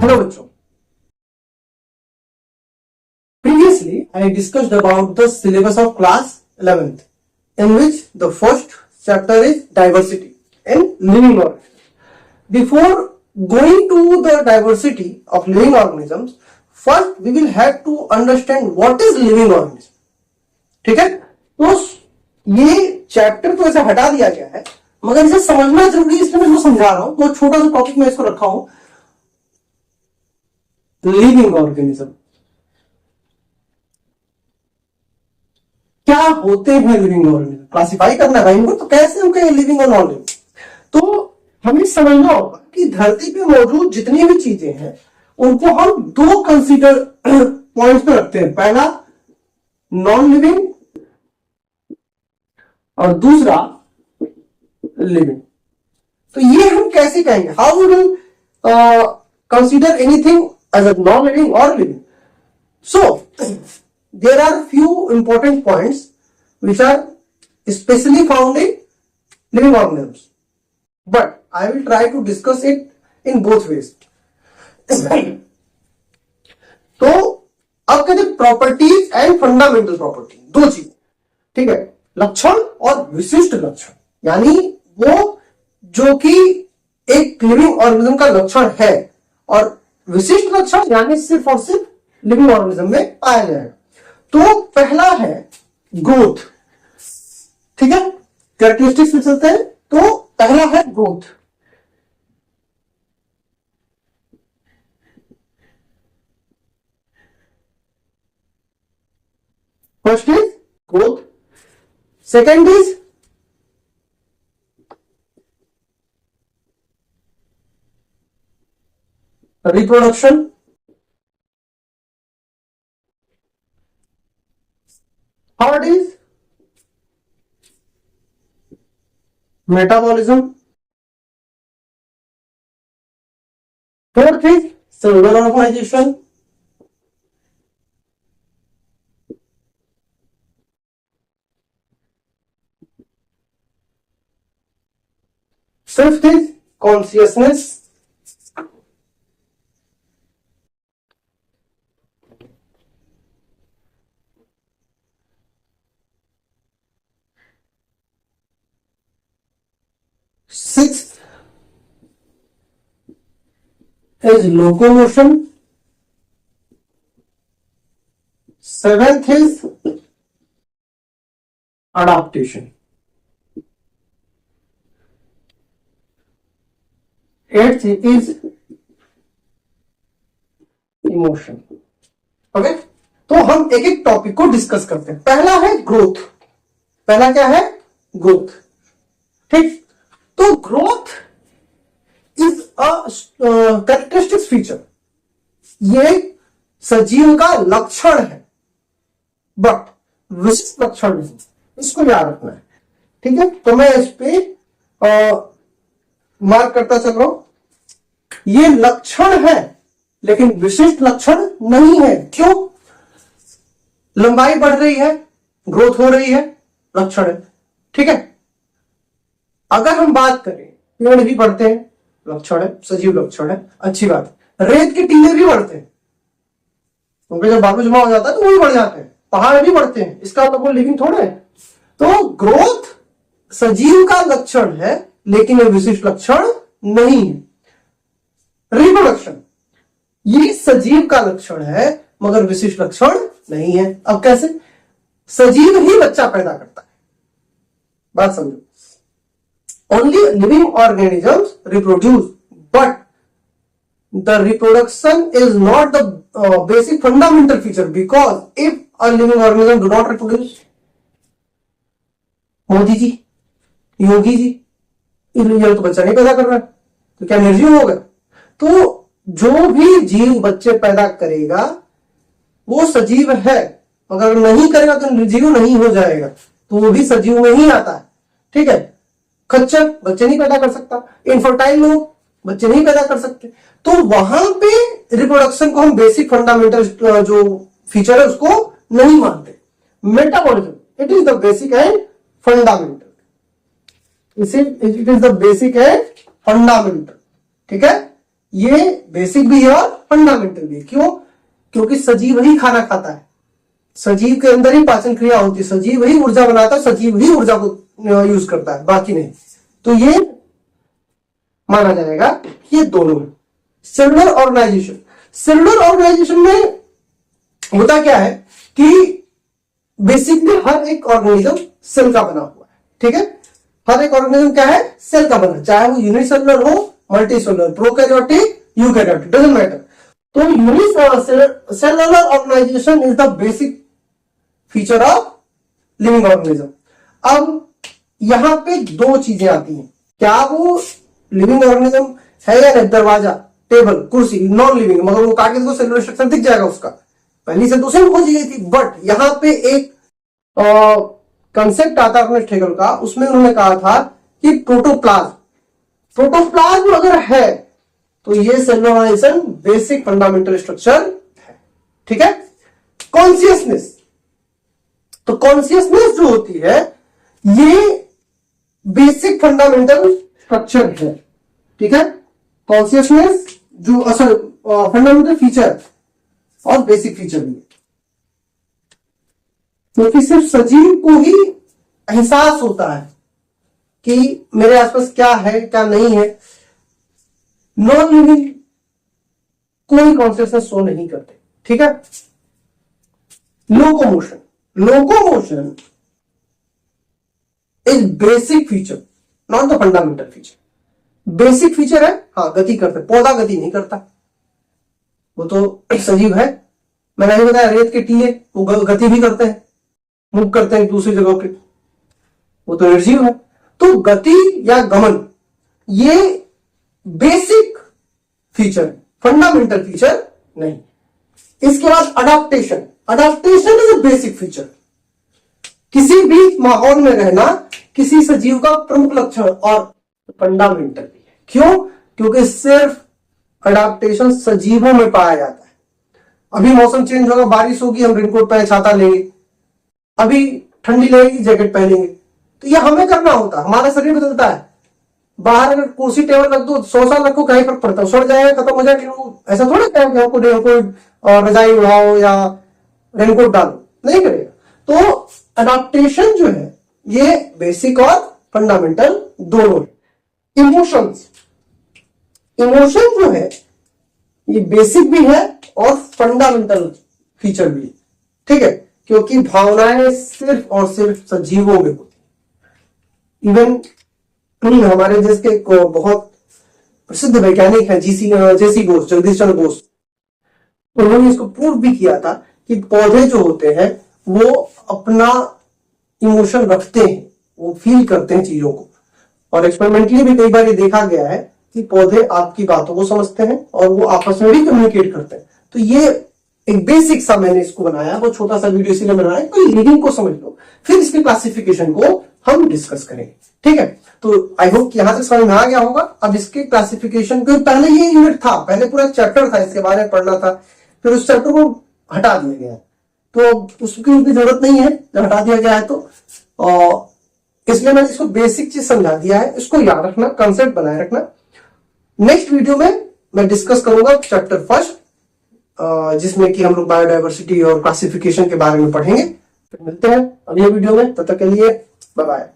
Hello बच्चों, previously I discussed about the syllabus of class 11th in which the first chapter is diversity in living organisms. Before going to the diversity of living organisms, first we will have to understand what is living organism. ठीक है, तो ये chapter तो ऐसे हटा दिया गया है, मगर इसे समझना जरूरी है, इसलिए मैं इसको समझा रहा हूं। तो छोटा सा टॉपिक में इसको रखा हूं, लिविंग ऑर्गेनिज्म। क्या होते हैं लिविंग ऑर्गेनिज्म, क्लासिफाई करना है भाई इनको, तो कैसे हम कहें लिविंग और नॉन लिविंग। तो हमें समझना होगा कि धरती पे मौजूद जितनी भी चीजें हैं उनको हम दो कंसीडर पॉइंट्स पे रखते हैं। पहला नॉन लिविंग और दूसरा लिविंग। तो ये हम कैसे कहेंगे, how we will consider anything as a non-living or living. So, there are few important points which are especially found in living organisms, but I will try to discuss it in both ways. तो अब कहते हैं properties and fundamental property, दो चीज, ठीक है, लक्षण और विशिष्ट लक्षण, यानी वो जो कि एक लिविंग ऑर्गेनिज्म का लक्षण है, और विशिष्ट लक्षण यानी सिर्फ और सिर्फ लिविंग ऑर्गेनिज्म में पाया जाएगा। तो पहला है ग्रोथ, ठीक है, कैरेक्टरिस्टिक्स में चलते हैं। तो पहला है growth. First is growth, second is reproduction, third is metabolism, fourth is cellular organization, fifth is consciousness, sixth is locomotion, seventh is adaptation, eighth is emotion. Okay, तो हम एक एक टॉपिक को डिस्कस करते हैं। पहला है ग्रोथ। पहला क्या है? ग्रोथ। ठीक, तो growth is a characteristics feature, ये सजीव का लक्षण है, बट विशिष्ट लक्षण नहीं, इसको याद रखना है। ठीक है, तो मैं इस पे मार्क करता चल रहा हूं, ये लक्षण है लेकिन विशिष्ट लक्षण नहीं है। क्यों? लंबाई बढ़ रही है, ग्रोथ हो रही है, लक्षण है। ठीक है, अगर हम बात करें पेड़ भी बढ़ते हैं, लक्षण है, सजीव लक्षण है, अच्छी बात है। रेत के टीले भी बढ़ते हैं, क्योंकि जब बालू जमा हो जाता है तो वो भी बढ़ जाते हैं। पहाड़ भी बढ़ते हैं, इसका मतलब लिविंग थोड़ा है। तो ग्रोथ सजीव का लक्षण है लेकिन ये विशिष्ट लक्षण नहीं है। रिप्रोडक्शन, ये सजीव का लक्षण है मगर विशिष्ट लक्षण नहीं है। अब कैसे? सजीव ही बच्चा पैदा करता है, बात समझो। Only living organisms reproduce, but the reproduction is not the basic fundamental feature, because if a living organism do not reproduce, Modi ji, Yogi ji, ये तो बच्चा नहीं पैदा कर रहा है, तो क्या निर्जीव होगा? तो जो भी जीव बच्चे पैदा करेगा वो सजीव है, अगर नहीं करेगा तो निर्जीव नहीं हो जाएगा, तो वो भी सजीव में ही आता है। ठीक है, खच्चर बच्चे नहीं पैदा कर सकता, इनफर्टाइल लोग बच्चे नहीं पैदा कर सकते। तो वहां पे रिप्रोडक्शन को हम बेसिक फंडामेंटल जो फीचर है उसको नहीं मानते। Metabolism, it is the basic and fundamental, it is the basic and fundamental. ठीक है, ये बेसिक भी है और फंडामेंटल भी है। क्यों? क्योंकि सजीव ही खाना खाता है, सजीव के अंदर ही पाचन क्रिया होती है, सजीव ही ऊर्जा बनाता है, सजीव ही ऊर्जा को यूज करता है, बाकी नहीं। तो ये माना जाएगा कि ये दोनों है। सेलुलर ऑर्गेनाइजेशन, सेलुलर ऑर्गेनाइजेशन में होता क्या है कि बेसिकली हर एक ऑर्गेनिज्म सेल का बना हुआ है, ठीक है। हर एक ऑर्गेनिज्म क्या है? सेल का बना, चाहे वो यूनिसेलुलर हो, multicellular, prokaryotic, eukaryotic, doesn't matter. तो unicellular organisation is the basic feature of living organism. अब यहां पे दो चीजें आती हैं, क्या वो लिविंग ऑर्गेनिज्म है या नहीं? दरवाजा, टेबल, कुर्सी नॉन लिविंग, मगर वो काट के देखो सेलुलर स्ट्रक्चर दिख जाएगा उसका, पहली से दूसरी खोजी गई थी। बट यहां पे एक कंसेप्ट आता है अपने हेगल का, उसमें उन्होंने कहा था कि प्रोटोप्लाज्म, प्रोटोप्लाज्म अगर है तो ये cellular organisation basic fundamental structure है, ठीक है। कॉन्शियसनेस, तो कॉन्शियसनेस जो होती है ये बेसिक फंडामेंटल स्ट्रक्चर है, ठीक है। कॉन्शियसनेस जो असल फंडामेंटल फीचर और बेसिक फीचर भी है, क्योंकि सिर्फ सजीव को ही एहसास होता है कि मेरे आसपास क्या है क्या नहीं है। नॉन लिविंग कोई कॉन्शियसनेस शो नहीं करते, ठीक है। Locomotion, locomotion is basic feature, not the fundamental feature. Basic feature है, हाँ गति करते, पौधा गति नहीं करता, वो तो सजीव है। मैंने नहीं बताया रेत के टीले वो गति भी करते हैं, मूव करते हैं दूसरी जगह पे, वो तो निर्जीव है। तो गति या गमन ये बेसिक फीचर है, फंडामेंटल फीचर नहीं। इसके बाद adaptation, adaptation is a basic feature. किसी भी माहौल में रहना किसी सजीव का प्रमुख लक्षण और फंडामेंटल भी है। क्यों? क्योंकि सिर्फ अडॉप्टेशन सजीवों में पाया जाता है। अभी मौसम चेंज होगा, बारिश होगी, हम रेनकोट पहने छाता लेंगे, अभी ठंडी लगेगी जैकेट पहनेंगे। तो ये हमें करना होता है, हमारा शरीर बदलता है। बाहर अगर कुर्सी टेबल रख दो, 100 साल रखो, क्या फर्क पड़ता है? सड़ जाएगा, खत्म हो जाएगा। ऐसा थोड़ा कहेंगे आपको रेनकोट और रजाई उड़ाओ या रेनकोट डालो, नहीं करेगा। तो अडॉप्टेशन जो है ये बेसिक और फंडामेंटल दोनों है। इमोशंस, इमोशन जो है ये बेसिक भी है और फंडामेंटल फीचर भी है, ठीक है। क्योंकि भावनाएं सिर्फ और सिर्फ सजीवों में होती। इवन हमारे देश के एक बहुत प्रसिद्ध वैज्ञानिक है जेसी बोस, जगदीश चंद्र बोस, उन्होंने इसको प्रूव भी किया था कि पौधे जो होते हैं वो अपना इमोशन रखते हैं, वो फील करते हैं चीजों को। और एक्सपेरिमेंटली भी कई बार ये देखा गया है कि पौधे आपकी बातों को समझते हैं और वो आपस में भी कम्युनिकेट करते हैं। तो ये एक बेसिक सा मैंने इसको बनाया, वो छोटा सा वीडियो इसीलिए बनाया कोई लिविंग को समझ लो, फिर इसके क्लासिफिकेशन को हम डिस्कस करेंगे, ठीक है। तो आई होप यहां तक समझ में आ गया होगा। अब इसके क्लासिफिकेशन को, पहले ये यूनिट था, पहले पूरा चैप्टर था, इसके बारे में पढ़ना था, फिर उस चैप्टर को हटा दिया गया, तो उसकी उतनी जरूरत नहीं है जब हटा दिया गया है तो। इसलिए मैंने इसको बेसिक चीज समझा दिया है, इसको याद रखना, कंसेप्ट बनाए रखना। नेक्स्ट वीडियो में मैं डिस्कस करूंगा चैप्टर फर्स्ट, जिसमें कि हम लोग बायोडायवर्सिटी और क्लासिफिकेशन के बारे में पढ़ेंगे। फिर मिलते हैं अगले वीडियो में, तब तक के लिए बाय बाय।